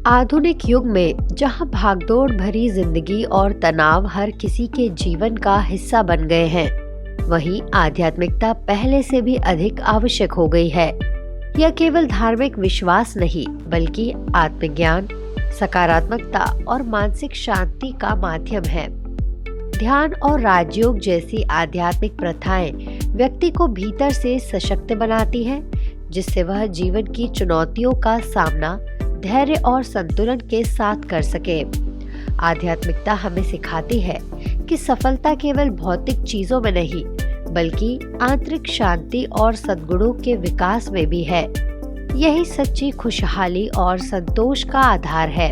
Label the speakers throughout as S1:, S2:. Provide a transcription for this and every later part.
S1: आधुनिक युग में जहां भागदौड़ भरी जिंदगी और तनाव हर किसी के जीवन का हिस्सा बन गए हैं, वहीं आध्यात्मिकता पहले से भी अधिक आवश्यक हो गई है। यह केवल धार्मिक विश्वास नहीं, बल्कि आत्मज्ञान, सकारात्मकता और मानसिक शांति का माध्यम है। ध्यान और राजयोग जैसी आध्यात्मिक प्रथाएं व्यक्ति को भीतर से सशक्त बनाती हैं, जिससे वह जीवन की चुनौतियों का सामना धैर्य और संतुलन के साथ कर सके। आध्यात्मिकता हमें सिखाती है कि सफलता केवल भौतिक चीजों में नहीं, बल्कि आंतरिक शांति और सद्गुणों के विकास में भी है। यही सच्ची खुशहाली और संतोष का आधार है।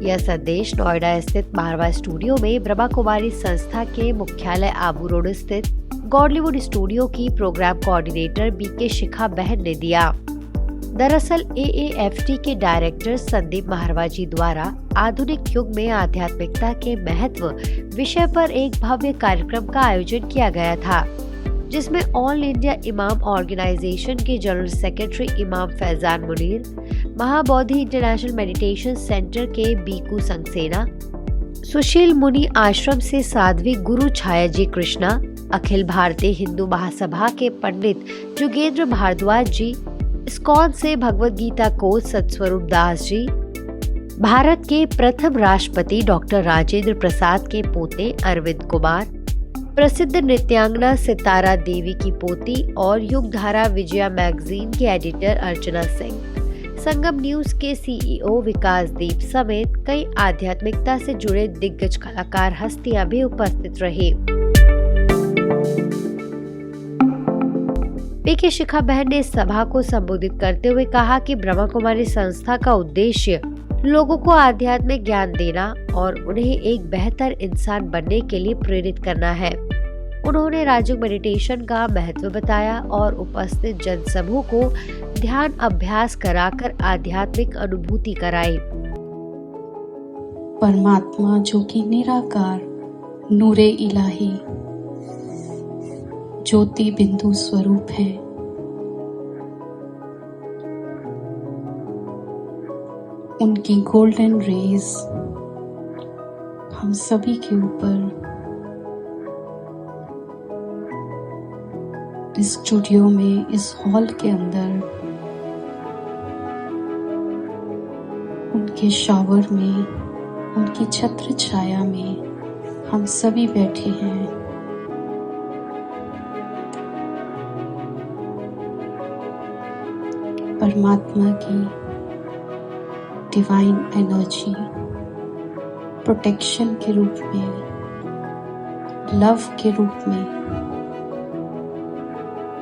S1: यह संदेश नोएडा स्थित मारवा स्टूडियो में ब्रह्मा कुमारी संस्था के मुख्यालय आबू रोड स्थित गॉडलीवुड स्टूडियो की प्रोग्राम कोऑर्डिनेटर बीके शिखा बहन ने दिया। दरअसल AAFT के डायरेक्टर संदीप महारवा जी द्वारा आधुनिक युग में आध्यात्मिकता के महत्व विषय पर एक भव्य कार्यक्रम का आयोजन किया गया था, जिसमें ऑल इंडिया इमाम ऑर्गेनाइजेशन के जनरल सेक्रेटरी इमाम Faizan Munir, Mahabodhi international meditation centre के बीकू संगसेना, सुशील मुनि आश्रम से साध्वी गुरु छाया जी कृष्णा, अखिल भारतीय हिंदू महासभा के पंडित जोगेंद्र भारद्वाज जी, इस्कॉन से भगवत गीता कोच सतस्वरूप दास जी, भारत के प्रथम राष्ट्रपति डॉक्टर राजेंद्र प्रसाद के पोते अरविंद कुमार, प्रसिद्ध नृत्यांगना सितारा देवी की पोती और युगधारा विजया मैगजीन की एडिटर अर्चना सिंह, संगम न्यूज के CEO विकास दीप समेत कई आध्यात्मिकता से जुड़े दिग्गज कलाकार हस्तियां भी उपस्थित रही। बीके शिखा बहन ने इस सभा को संबोधित करते हुए कहा कि ब्रह्मा कुमारी संस्था का उद्देश्य लोगों को आध्यात्मिक ज्ञान देना और उन्हें एक बेहतर इंसान बनने के लिए प्रेरित करना है। उन्होंने राजयोग मेडिटेशन का महत्व बताया और उपस्थित जनसमूह को ध्यान अभ्यास कराकर आध्यात्मिक अनुभूति कराई।
S2: परमात्मा जो कि निराकार, नूरे इलाही, ज्योति बिंदु स्वरूप है, उनकी गोल्डन रेज हम सभी के ऊपर इस स्टूडियो में, इस हॉल के अंदर, उनके शावर में, उनकी छत्र छाया में हम सभी बैठे हैं। परमात्मा की डिवाइन एनर्जी प्रोटेक्शन के रूप में, लव के रूप में,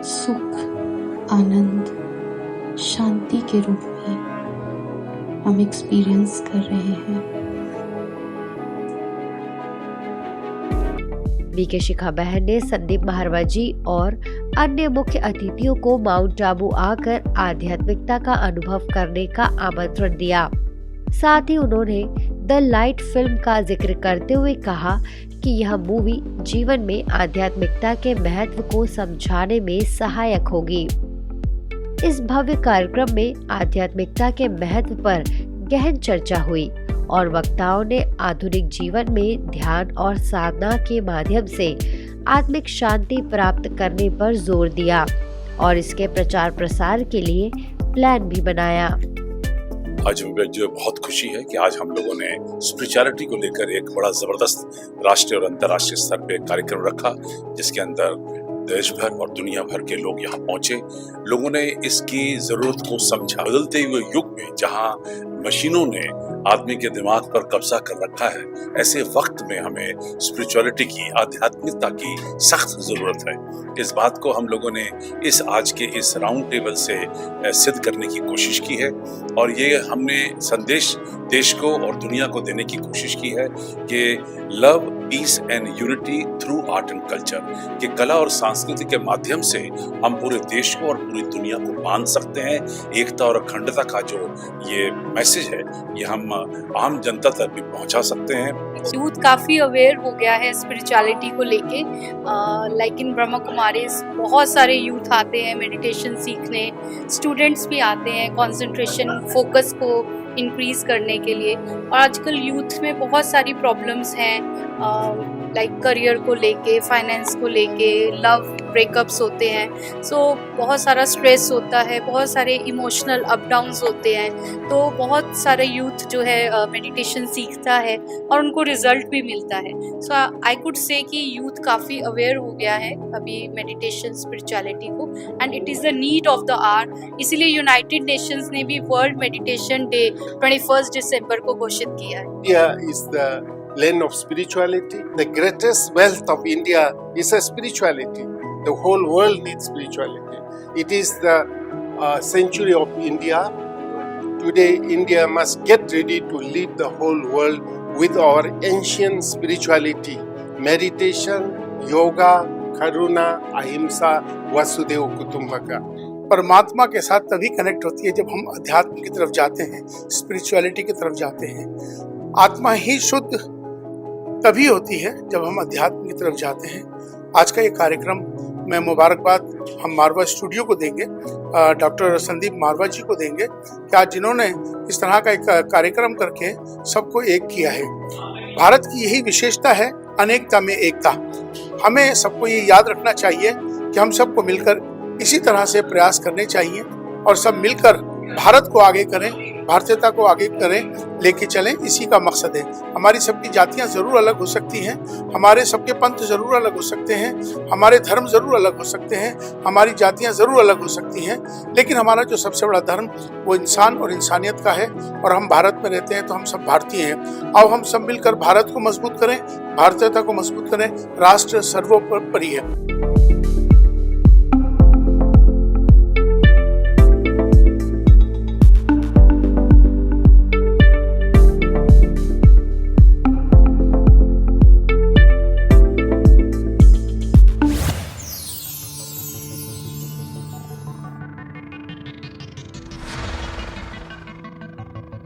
S2: सुख, आनंद, शांति के रूप में हम एक्सपीरियंस कर रहे हैं।
S1: बीके शिखा बहन ने संदीप महारवा जी और अन्य मुख्य अतिथियों को माउंट आबू आकर आध्यात्मिकता का अनुभव करने का आमंत्रण दिया। साथ ही उन्होंने द लाइट फिल्म का जिक्र करते हुए कहा कि यह मूवी जीवन में आध्यात्मिकता के महत्व को समझाने में सहायक होगी। इस भव्य कार्यक्रम में आध्यात्मिकता के महत्व पर गहन चर्चा हुई और वक्ताओं ने आधुनिक जीवन में ध्यान और साधना के माध्यम से आत्मिक शांति प्राप्त करने पर जोर दिया और इसके प्रचार प्रसार के लिए प्लान भी बनाया।
S3: आज मुझे बहुत खुशी है कि आज हम लोगों ने स्पिरिचुअलिटी को लेकर एक बड़ा जबरदस्त राष्ट्रीय और अंतर्राष्ट्रीय स्तर पे कार्यक्रम रखा, जिसके अंदर देश भर और दुनिया भर के लोग यहाँ पहुंचे। लोगों ने इसकी जरूरत को समझा। बदलते हुए युग में जहाँ मशीनों ने आदमी के दिमाग पर कब्जा कर रखा है, ऐसे वक्त में हमें स्पिरिचुअलिटी की, आध्यात्मिकता की सख्त जरूरत है। इस बात को हम लोगों ने इस आज के इस राउंड टेबल से सिद्ध करने की कोशिश की है और ये हमने संदेश देश को और दुनिया को देने की कोशिश की है कि love, peace and unity through art and culture, कि कला और संस्कृति के माध्यम से हम पूरे देश को और पूरी दुनिया को बांध सकते हैं। एकता और अखंडता का जो ये मैसेज है, ये हम हम आम जनता तक भी पहुंचा सकते हैं।
S4: यूथ काफ़ी अवेयर हो गया है स्पिरिचुअलिटी को लेके। लाइक इन ब्रह्मा कुमारीज बहुत सारे यूथ आते हैं मेडिटेशन सीखने, स्टूडेंट्स भी आते हैं कंसंट्रेशन फोकस को इंक्रीज करने के लिए। और आजकल यूथ में बहुत सारी प्रॉब्लम्स हैं, लाइक करियर को लेके, फाइनेंस को लेके, लव ब्रेकअप्स होते हैं। सो बहुत सारा स्ट्रेस होता है, बहुत सारे इमोशनल अप डाउन्स होते हैं। तो बहुत सारे यूथ जो है मेडिटेशन सीखता है और उनको रिजल्ट भी मिलता है। सो आई कुड से कि यूथ काफ़ी अवेयर हो गया है अभी मेडिटेशन स्पिरिचुअलिटी को, and it is the need of the hour. इसीलिए यूनाइटेड नेशंस ने भी वर्ल्ड मेडिटेशन डे 21 दिसंबर को घोषित किया है।
S5: India is the land of spirituality. The greatest wealth of India is a spirituality. The whole world needs spirituality. It is the century of India. Today, India must get ready to lead the whole world with our ancient spirituality, meditation, yoga, karuna, ahimsa, vasudeva kutumbaka.
S6: परमात्मा के साथ तभी connect होती है जब हम अध्यात्म की तरफ जाते हैं, स्पिरिचुअलिटी की तरफ जाते हैं। आत्मा ही शुद्ध तभी होती है जब हम अध्यात्म की तरफ जाते हैं। आज का ये कार्यक्रम मैं मुबारकबाद हम मारवा स्टूडियो को देंगे, डॉक्टर संदीप मारवा जी को देंगे कि आज जिन्होंने इस तरह का एक कार्यक्रम करके सबको एक किया है। भारत की यही विशेषता है, अनेकता में एकता। हमें सबको ये याद रखना चाहिए कि हम सबको मिलकर इसी तरह से प्रयास करने चाहिए और सब मिलकर भारत को आगे करें, भारतीयता को आगे करें, लेके चलें। इसी का मकसद है। हमारी सबकी जातियां जरूर अलग हो सकती हैं, हमारे सबके पंथ जरूर अलग हो सकते हैं, हमारे धर्म जरूर अलग हो सकते हैं, हमारी जातियां जरूर अलग हो सकती हैं, लेकिन हमारा जो सबसे बड़ा धर्म वो इंसान और इंसानियत का है। और हम भारत में रहते हैं तो हम सब भारतीय हैं। अब हम सब मिलकर भारत को मजबूत करें, भारतीयता को मजबूत करें। राष्ट्र सर्वोपरि है।